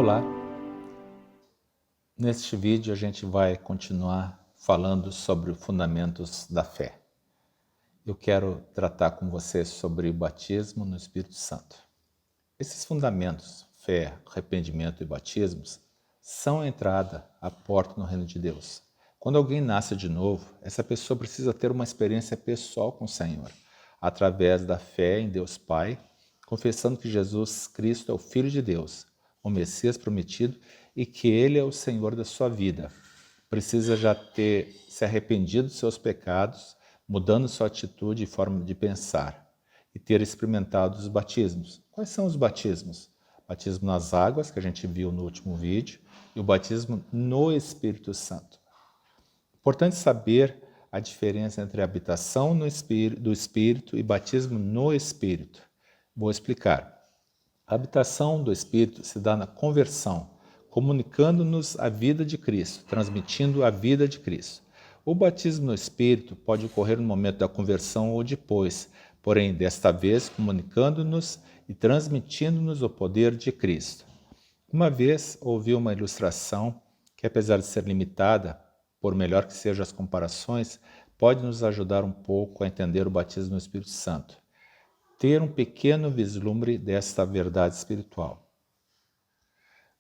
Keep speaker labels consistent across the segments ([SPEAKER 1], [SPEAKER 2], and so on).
[SPEAKER 1] Olá! Neste vídeo a gente vai continuar falando sobre os fundamentos da fé. Eu quero tratar com você sobre o batismo no Espírito Santo. Esses fundamentos, fé, arrependimento e batismos, são a entrada, a porta no reino de Deus. Quando alguém nasce de novo, essa pessoa precisa ter uma experiência pessoal com o Senhor, através da fé em Deus Pai, confessando que Jesus Cristo é o Filho de Deus, o Messias prometido, e que Ele é o Senhor da sua vida. Precisa já ter se arrependido dos seus pecados, mudando sua atitude e forma de pensar, e ter experimentado os batismos. Quais são os batismos? Batismo nas águas, que a gente viu no último vídeo, e o batismo no Espírito Santo. Importante saber a diferença entre a habitação do Espírito e batismo no Espírito. Vou explicar. A habitação do Espírito se dá na conversão, comunicando-nos a vida de Cristo, transmitindo a vida de Cristo. O batismo no Espírito pode ocorrer no momento da conversão ou depois, porém, desta vez, comunicando-nos e transmitindo-nos o poder de Cristo. Uma vez ouvi uma ilustração que, apesar de ser limitada, por melhor que sejam as comparações, pode nos ajudar um pouco a entender o batismo no Espírito Santo. Ter um pequeno vislumbre desta verdade espiritual.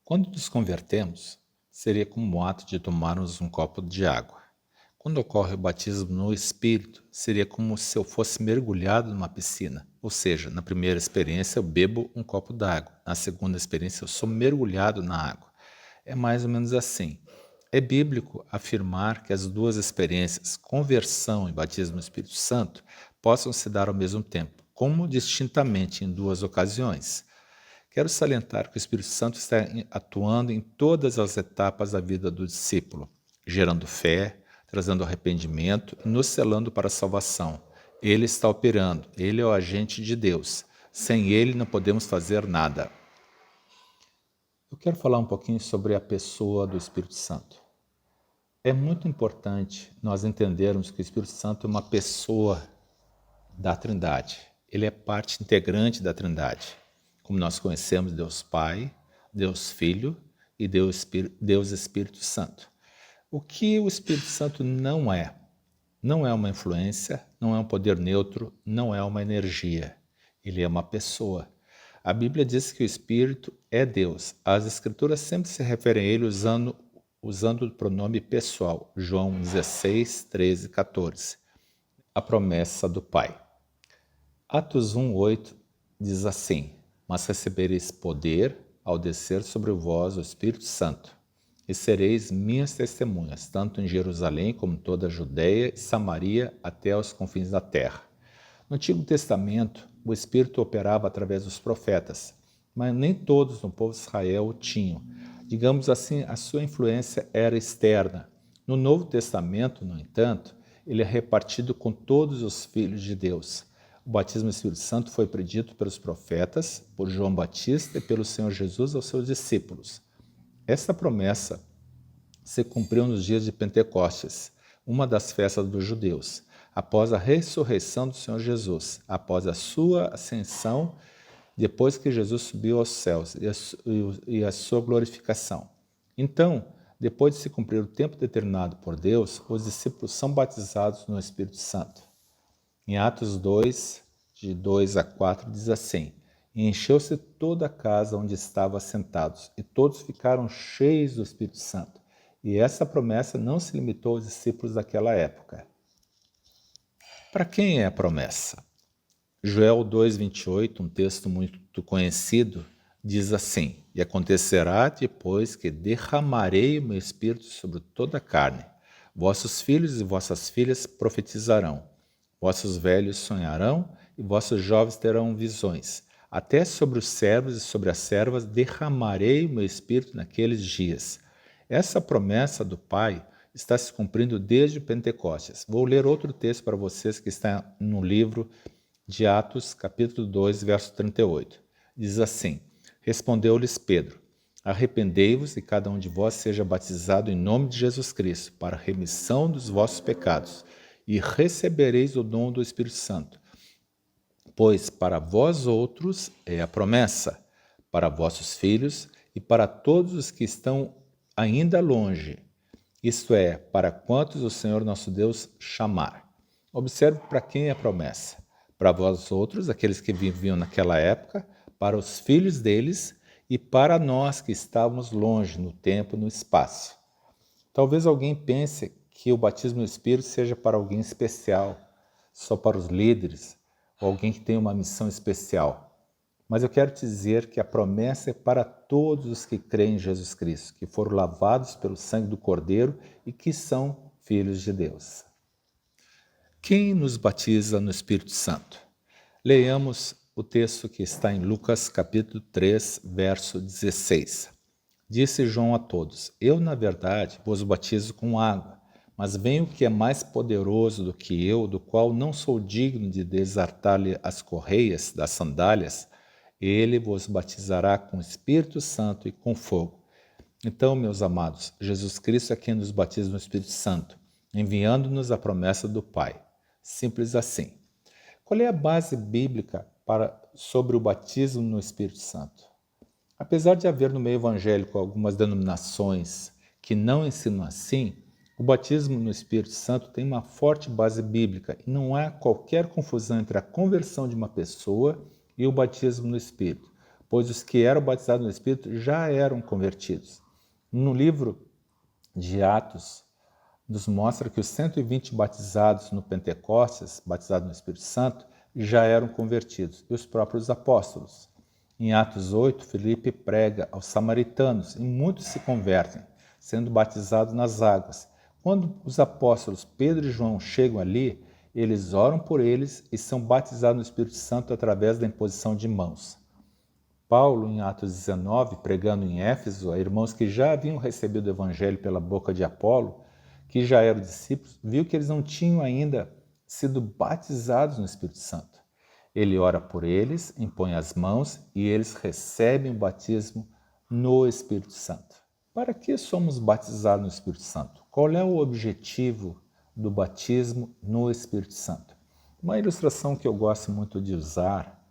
[SPEAKER 1] Quando nos convertemos, seria como o ato de tomarmos um copo de água. Quando ocorre o batismo no Espírito, seria como se eu fosse mergulhado numa piscina. Ou seja, na primeira experiência eu bebo um copo d'água, na segunda experiência eu sou mergulhado na água. É mais ou menos assim. É bíblico afirmar que as duas experiências, conversão e batismo no Espírito Santo, possam se dar ao mesmo tempo, como distintamente em duas ocasiões. Quero salientar que o Espírito Santo está atuando em todas as etapas da vida do discípulo, gerando fé, trazendo arrependimento e nos selando para a salvação. Ele está operando, ele é o agente de Deus. Sem ele não podemos fazer nada. Eu quero falar um pouquinho sobre a pessoa do Espírito Santo. É muito importante nós entendermos que o Espírito Santo é uma pessoa da Trindade. Ele é parte integrante da Trindade. Como nós conhecemos Deus Pai, Deus Filho e Deus Espírito Santo. O que o Espírito Santo não é? Não é uma influência, não é um poder neutro, não é uma energia. Ele é uma pessoa. A Bíblia diz que o Espírito é Deus. As Escrituras sempre se referem a ele usando o pronome pessoal. João 16, 13, 14. A promessa do Pai. Atos 1, 8 diz assim: mas recebereis poder ao descer sobre vós o Espírito Santo, e sereis minhas testemunhas, tanto em Jerusalém como em toda a Judeia e Samaria, até aos confins da terra. No Antigo Testamento, o Espírito operava através dos profetas, mas nem todos no povo de Israel o tinham. Digamos assim, a sua influência era externa. No Novo Testamento, no entanto, ele é repartido com todos os filhos de Deus. O batismo do Espírito Santo foi predito pelos profetas, por João Batista e pelo Senhor Jesus aos seus discípulos. Esta promessa se cumpriu nos dias de Pentecostes, uma das festas dos judeus, após a ressurreição do Senhor Jesus, após a sua ascensão, depois que Jesus subiu aos céus e a sua glorificação. Então, depois de se cumprir o tempo determinado por Deus, os discípulos são batizados no Espírito Santo. Em Atos 2, de 2 a 4, diz assim: e encheu-se toda a casa onde estavam assentados, e todos ficaram cheios do Espírito Santo. E essa promessa não se limitou aos discípulos daquela época. Para quem é a promessa? Joel 2,28, um texto muito conhecido, diz assim: e acontecerá depois que derramarei o meu Espírito sobre toda a carne. Vossos filhos e vossas filhas profetizarão. Vossos velhos sonharão e vossos jovens terão visões. Até sobre os servos e sobre as servas derramarei o meu Espírito naqueles dias. Essa promessa do Pai está se cumprindo desde o Pentecostes. Vou ler outro texto para vocês que está no livro de Atos, capítulo 2, verso 38. Diz assim: respondeu-lhes Pedro: arrependei-vos e cada um de vós seja batizado em nome de Jesus Cristo para a remissão dos vossos pecados, e recebereis o dom do Espírito Santo. Pois para vós outros é a promessa, para vossos filhos e para todos os que estão ainda longe, isto é, para quantos o Senhor nosso Deus chamar. Observe para quem é a promessa. Para vós outros, aqueles que viviam naquela época, para os filhos deles e para nós que estávamos longe no tempo e no espaço. Talvez alguém pense que o batismo no Espírito seja para alguém especial, só para os líderes, ou alguém que tem uma missão especial. Mas eu quero te dizer que a promessa é para todos os que creem em Jesus Cristo, que foram lavados pelo sangue do Cordeiro e que são filhos de Deus. Quem nos batiza no Espírito Santo? Leiamos o texto que está em Lucas capítulo 3, verso 16. Disse João a todos: Eu, na verdade, vos batizo com água, mas vem o que é mais poderoso do que eu, do qual não sou digno de desatar-lhe as correias das sandálias. Ele vos batizará com o Espírito Santo e com fogo. Então, meus amados, Jesus Cristo é quem nos batiza no Espírito Santo, enviando-nos a promessa do Pai. Simples assim. Qual é a base bíblica sobre o batismo no Espírito Santo? Apesar de haver no meio evangélico algumas denominações que não ensinam assim, o batismo no Espírito Santo tem uma forte base bíblica e não há qualquer confusão entre a conversão de uma pessoa e o batismo no Espírito, pois os que eram batizados no Espírito já eram convertidos. No livro de Atos, nos mostra que os 120 batizados no Pentecostes, batizados no Espírito Santo, já eram convertidos, e os próprios apóstolos. Em Atos 8, Filipe prega aos samaritanos e muitos se convertem, sendo batizados nas águas. Quando os apóstolos Pedro e João chegam ali, eles oram por eles e são batizados no Espírito Santo através da imposição de mãos. Paulo, em Atos 19, pregando em Éfeso a irmãos que já haviam recebido o evangelho pela boca de Apolo, que já eram discípulos, viu que eles não tinham ainda sido batizados no Espírito Santo. Ele ora por eles, impõe as mãos e eles recebem o batismo no Espírito Santo. Para que somos batizados no Espírito Santo? Qual é o objetivo do batismo no Espírito Santo? Uma ilustração que eu gosto muito de usar,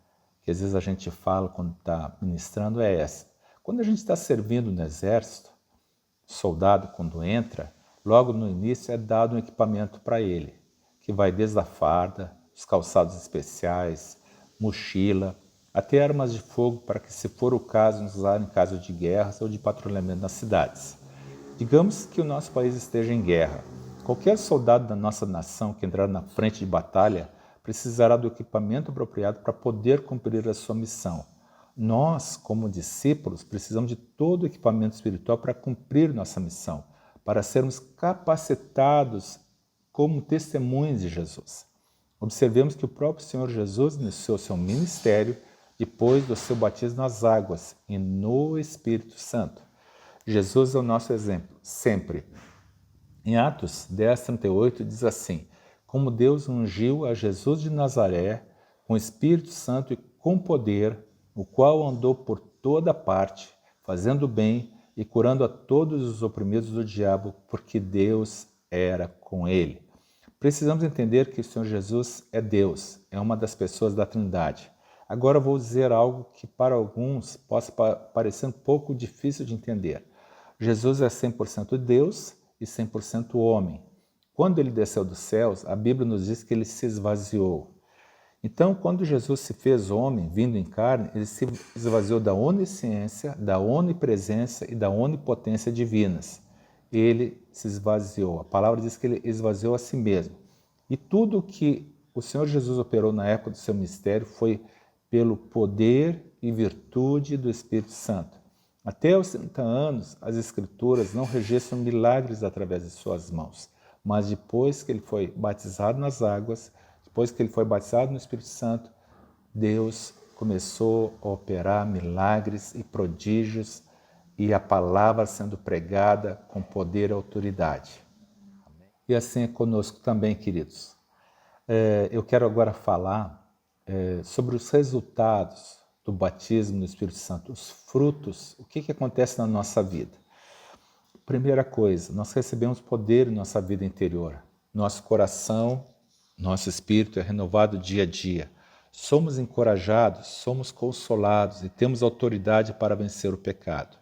[SPEAKER 1] que às vezes a gente fala quando está ministrando, é essa. Quando a gente está servindo no exército, o soldado, quando entra, logo no início é dado um equipamento para ele, que vai desde a farda, os calçados especiais, mochila, até armas de fogo para que, se for o caso, usar em caso de guerras ou de patrulhamento nas cidades. Digamos que o nosso país esteja em guerra. Qualquer soldado da nossa nação que entrar na frente de batalha precisará do equipamento apropriado para poder cumprir a sua missão. Nós, como discípulos, precisamos de todo o equipamento espiritual para cumprir nossa missão, para sermos capacitados como testemunhas de Jesus. Observemos que o próprio Senhor Jesus iniciou seu ministério depois do seu batismo nas águas e no Espírito Santo. Jesus é o nosso exemplo, sempre. Em Atos 10:38 diz assim: Como Deus ungiu a Jesus de Nazaré com o Espírito Santo e com poder, o qual andou por toda parte, fazendo bem e curando a todos os oprimidos do diabo, porque Deus era com ele. Precisamos entender que o Senhor Jesus é Deus, é uma das pessoas da Trindade. Agora vou dizer algo que para alguns possa parecer um pouco difícil de entender. Jesus é 100% Deus e 100% homem. Quando ele desceu dos céus, a Bíblia nos diz que ele se esvaziou. Então, quando Jesus se fez homem, vindo em carne, ele se esvaziou da onisciência, da onipresença e da onipotência divinas. Ele se esvaziou. A palavra diz que ele esvaziou a si mesmo. E tudo o que o Senhor Jesus operou na época do seu ministério foi pelo poder e virtude do Espírito Santo. Até aos 30 anos, as Escrituras não registram milagres através de suas mãos. Mas depois que ele foi batizado nas águas, depois que ele foi batizado no Espírito Santo, Deus começou a operar milagres e prodígios e a palavra sendo pregada com poder e autoridade. E assim é conosco também, queridos. Eu quero agora falar sobre os resultados do batismo no Espírito Santo, os frutos, o que acontece na nossa vida. Primeira coisa, nós recebemos poder em nossa vida interior. Nosso coração, nosso espírito é renovado dia a dia. Somos encorajados, somos consolados e temos autoridade para vencer o pecado.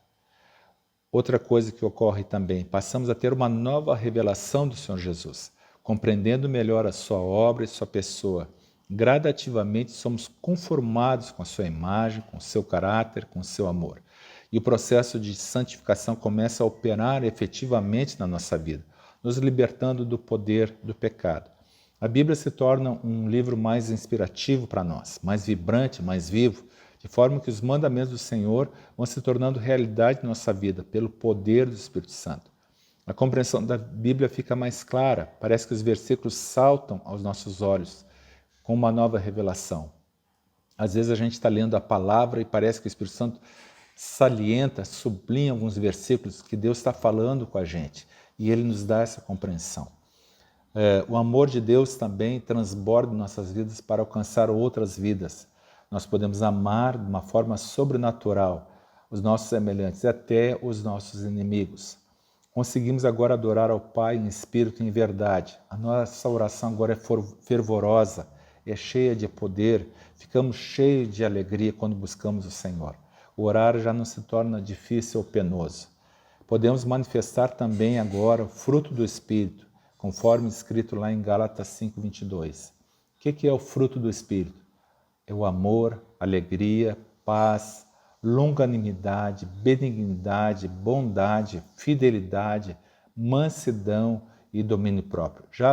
[SPEAKER 1] Outra coisa que ocorre também, passamos a ter uma nova revelação do Senhor Jesus, compreendendo melhor a sua obra e sua pessoa. Gradativamente somos conformados com a sua imagem, com o seu caráter, com o seu amor. E o processo de santificação começa a operar efetivamente na nossa vida, nos libertando do poder do pecado. A Bíblia se torna um livro mais inspirativo para nós, mais vibrante, mais vivo, de forma que os mandamentos do Senhor vão se tornando realidade na nossa vida, pelo poder do Espírito Santo. A compreensão da Bíblia fica mais clara, parece que os versículos saltam aos nossos olhos, com uma nova revelação. Às vezes a gente está lendo a palavra e parece que o Espírito Santo salienta, sublinha alguns versículos que Deus está falando com a gente, e Ele nos dá essa compreensão. O amor de Deus também transborda em nossas vidas para alcançar outras vidas. Nós podemos amar de uma forma sobrenatural os nossos semelhantes e até os nossos inimigos. Conseguimos agora adorar ao Pai em espírito e em verdade. A nossa oração agora é fervorosa, é cheia de poder, ficamos cheios de alegria quando buscamos o Senhor. O orar já não se torna difícil ou penoso. Podemos manifestar também agora o fruto do Espírito, conforme escrito lá em Gálatas 5:22. O que é o fruto do Espírito? É o amor, alegria, paz, longanimidade, benignidade, bondade, fidelidade, mansidão e domínio próprio. Já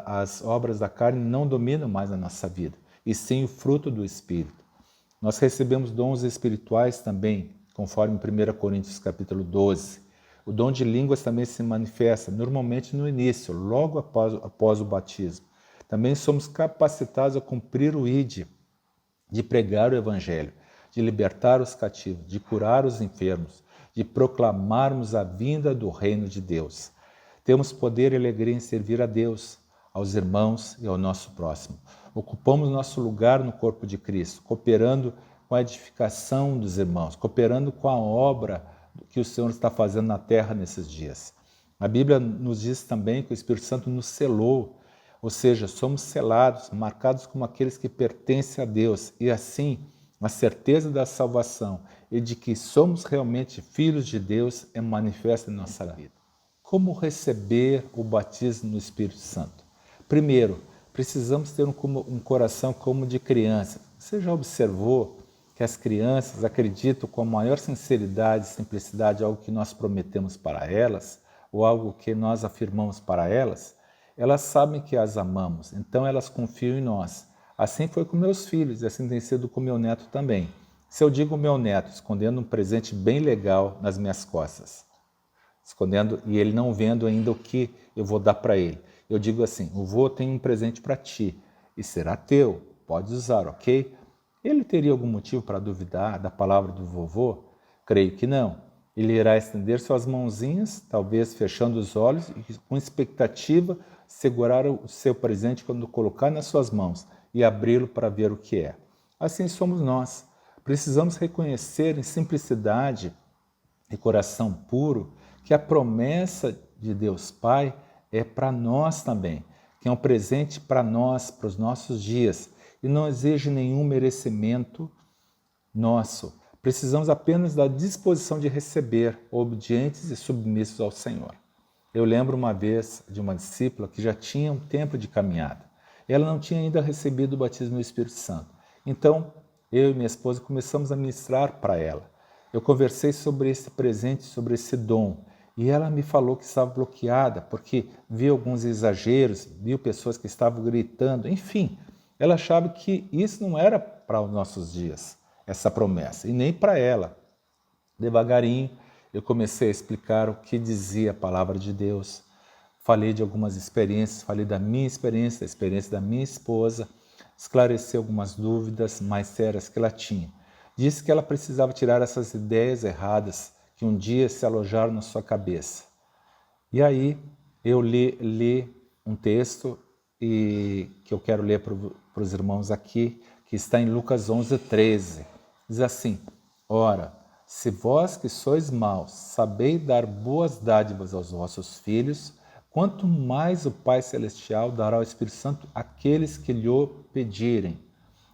[SPEAKER 1] as obras da carne não dominam mais a nossa vida, e sim o fruto do Espírito. Nós recebemos dons espirituais também, conforme 1 Coríntios capítulo 12. O dom de línguas também se manifesta, normalmente no início, logo após o batismo. Também somos capacitados a cumprir o ID, de pregar o Evangelho, de libertar os cativos, de curar os enfermos, de proclamarmos a vinda do reino de Deus. Temos poder e alegria em servir a Deus, aos irmãos e ao nosso próximo. Ocupamos nosso lugar no corpo de Cristo, cooperando com a edificação dos irmãos, cooperando com a obra que o Senhor está fazendo na terra nesses dias. A Bíblia nos diz também que o Espírito Santo nos selou, ou seja, somos selados, marcados como aqueles que pertencem a Deus, e assim a certeza da salvação e de que somos realmente filhos de Deus é manifesta em nossa vida. Como receber o batismo no Espírito Santo? Primeiro, precisamos ter um coração como de criança. Você já observou que as crianças acreditam com a maior sinceridade e simplicidade algo que nós prometemos para elas, ou algo que nós afirmamos para elas? Elas sabem que as amamos, então elas confiam em nós. Assim foi com meus filhos e assim tem sido com meu neto também. Se eu digo meu neto, escondendo um presente bem legal nas minhas costas, escondendo e ele não vendo ainda o que eu vou dar para ele, eu digo assim: o vô tem um presente para ti e será teu, pode usar, ok? Ele teria algum motivo para duvidar da palavra do vovô? Creio que não. Ele irá estender suas mãozinhas, talvez fechando os olhos e com expectativa segurar o seu presente quando colocar nas suas mãos e abri-lo para ver o que é. Assim somos nós. Precisamos reconhecer em simplicidade e coração puro que a promessa de Deus Pai é para nós também, que é um presente para nós, para os nossos dias, e não exige nenhum merecimento nosso. Precisamos apenas da disposição de receber, obedientes e submissos ao Senhor. Eu lembro uma vez de uma discípula que já tinha um tempo de caminhada. Ela não tinha ainda recebido o batismo do Espírito Santo. Então, eu e minha esposa começamos a ministrar para ela. Eu conversei sobre esse presente, sobre esse dom, e ela me falou que estava bloqueada, porque viu alguns exageros, viu pessoas que estavam gritando, enfim. Ela achava que isso não era para os nossos dias, essa promessa, e nem para ela. Devagarinho, eu comecei a explicar o que dizia a palavra de Deus. Falei de algumas experiências, falei da minha experiência, da experiência da minha esposa, esclareci algumas dúvidas mais sérias que ela tinha. Disse que ela precisava tirar essas ideias erradas que um dia se alojaram na sua cabeça. E aí eu li um texto que eu quero ler para os irmãos aqui, que está em Lucas 11:13. Diz assim: ora, se vós que sois maus sabeis dar boas dádivas aos vossos filhos, quanto mais o Pai Celestial dará o Espírito Santo àqueles que lhe pedirem.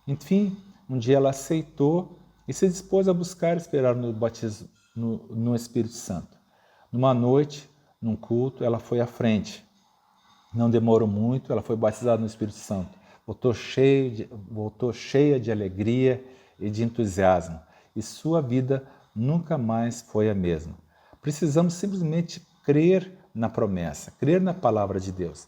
[SPEAKER 1] Enfim, um dia ela aceitou e se dispôs a buscar e esperar no batismo no Espírito Santo. Numa noite, num culto, ela foi à frente. Não demorou muito, ela foi batizada no Espírito Santo. Voltou cheia de alegria e de entusiasmo. E sua vida nunca mais foi a mesma. Precisamos simplesmente crer na promessa, crer na palavra de Deus,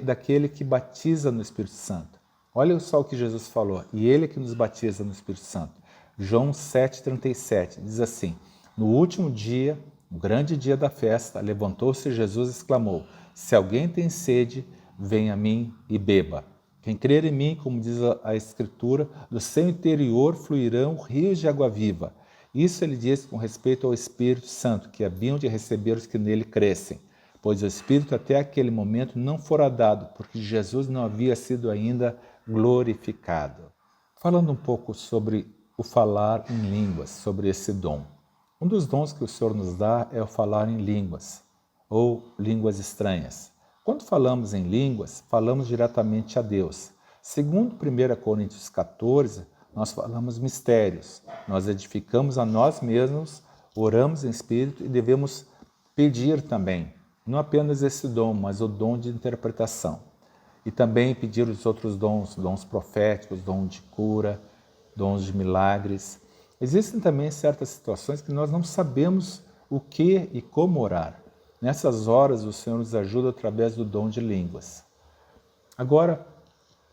[SPEAKER 1] daquele que batiza no Espírito Santo. Olha só o que Jesus falou, e ele que nos batiza no Espírito Santo. João 7,37 diz assim: no último dia, o grande dia da festa, levantou-se Jesus e exclamou: se alguém tem sede, venha a mim e beba. Quem crer em mim, como diz a Escritura, do seu interior fluirão rios de água viva. Isso ele diz com respeito ao Espírito Santo, que haviam de receber os que nele crescem, pois o Espírito até aquele momento não fora dado, porque Jesus não havia sido ainda glorificado. Falando um pouco sobre o falar em línguas, sobre esse dom. Um dos dons que o Senhor nos dá é o falar em línguas, ou línguas estranhas. Quando falamos em línguas, falamos diretamente a Deus. Segundo 1 Coríntios 14, nós falamos mistérios. Nós edificamos a nós mesmos, oramos em espírito e devemos pedir também, não apenas esse dom, mas o dom de interpretação. E também pedir os outros dons, dons proféticos, dom de cura, dons de milagres. Existem também certas situações que nós não sabemos o que e como orar. Nessas horas, o Senhor nos ajuda através do dom de línguas. Agora,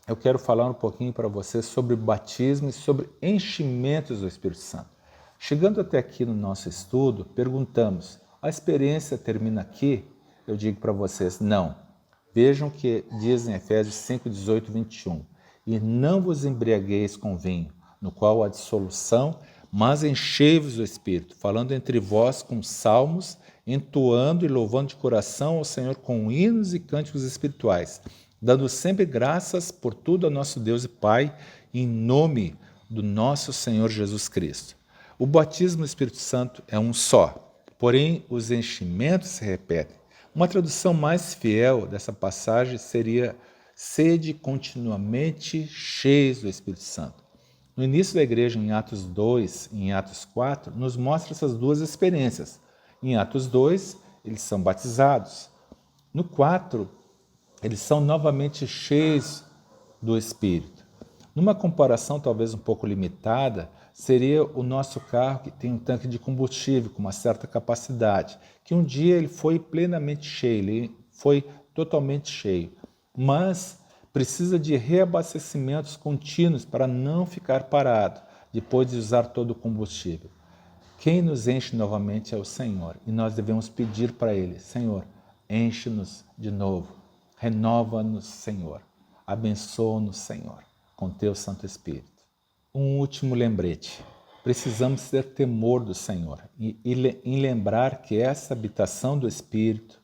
[SPEAKER 1] eu quero falar um pouquinho para vocês sobre batismo e sobre enchimentos do Espírito Santo. Chegando até aqui no nosso estudo, perguntamos: a experiência termina aqui? Eu digo para vocês, não. Vejam que diz em Efésios 5, 18 e 21. E não vos embriagueis com vinho, no qual há dissolução, mas enchei-vos do Espírito, falando entre vós com salmos, entoando e louvando de coração ao Senhor com hinos e cânticos espirituais, dando sempre graças por tudo a nosso Deus e Pai, em nome do nosso Senhor Jesus Cristo. O batismo no Espírito Santo é um só, porém os enchimentos se repetem. Uma tradução mais fiel dessa passagem seria: sede continuamente cheios do Espírito Santo. No início da igreja, em Atos 2 e em Atos 4, nos mostra essas duas experiências. Em Atos 2, eles são batizados. No 4, eles são novamente cheios do Espírito. Numa comparação talvez um pouco limitada, seria o nosso carro que tem um tanque de combustível com uma certa capacidade, que um dia ele foi plenamente cheio, ele foi totalmente cheio, mas precisa de reabastecimentos contínuos para não ficar parado depois de usar todo o combustível. Quem nos enche novamente é o Senhor, e nós devemos pedir para Ele: Senhor, enche-nos de novo, renova-nos, Senhor, abençoa-nos, Senhor, com Teu Santo Espírito. Um último lembrete: precisamos ter temor do Senhor e em lembrar que essa habitação do Espírito,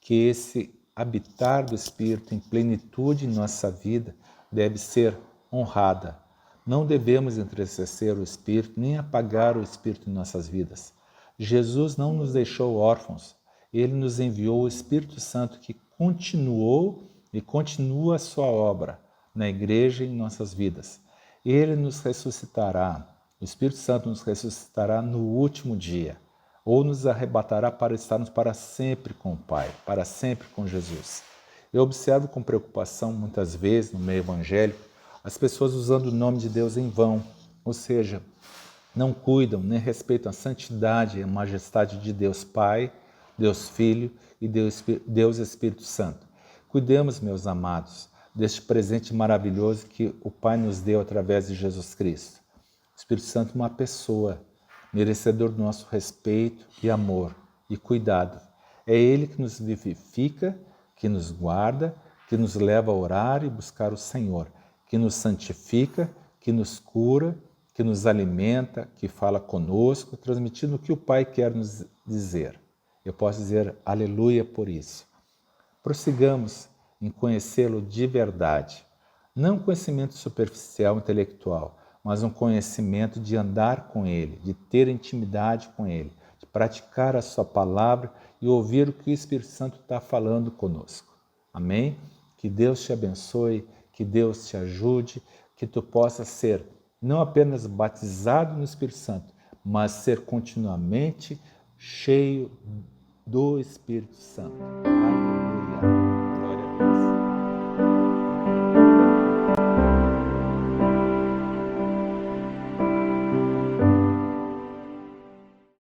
[SPEAKER 1] que esse habitar do Espírito em plenitude em nossa vida deve ser honrada. Não devemos entristecer o Espírito, nem apagar o Espírito em nossas vidas. Jesus não nos deixou órfãos. Ele nos enviou o Espírito Santo que continuou e continua a sua obra na igreja e em nossas vidas. Ele nos ressuscitará, o Espírito Santo nos ressuscitará no último dia, ou nos arrebatará para estarmos para sempre com o Pai, para sempre com Jesus. Eu observo com preocupação, muitas vezes, no meio evangélico, as pessoas usando o nome de Deus em vão, ou seja, não cuidam nem respeitam a santidade e a majestade de Deus Pai, Deus Filho e Deus Espírito Santo. Cuidemos, meus amados, deste presente maravilhoso que o Pai nos deu através de Jesus Cristo. O Espírito Santo é uma pessoa, merecedor do nosso respeito e amor e cuidado. É Ele que nos vivifica, que nos guarda, que nos leva a orar e buscar o Senhor, que nos santifica, que nos cura, que nos alimenta, que fala conosco, transmitindo o que o Pai quer nos dizer. Eu posso dizer aleluia por isso. Prossigamos em conhecê-lo de verdade. Não um conhecimento superficial, intelectual, mas um conhecimento de andar com Ele, de ter intimidade com Ele, de praticar a sua palavra e ouvir o que o Espírito Santo está falando conosco. Amém? Que Deus te abençoe, que Deus te ajude, que tu possa ser não apenas batizado no Espírito Santo, mas ser continuamente cheio do Espírito Santo. Aleluia.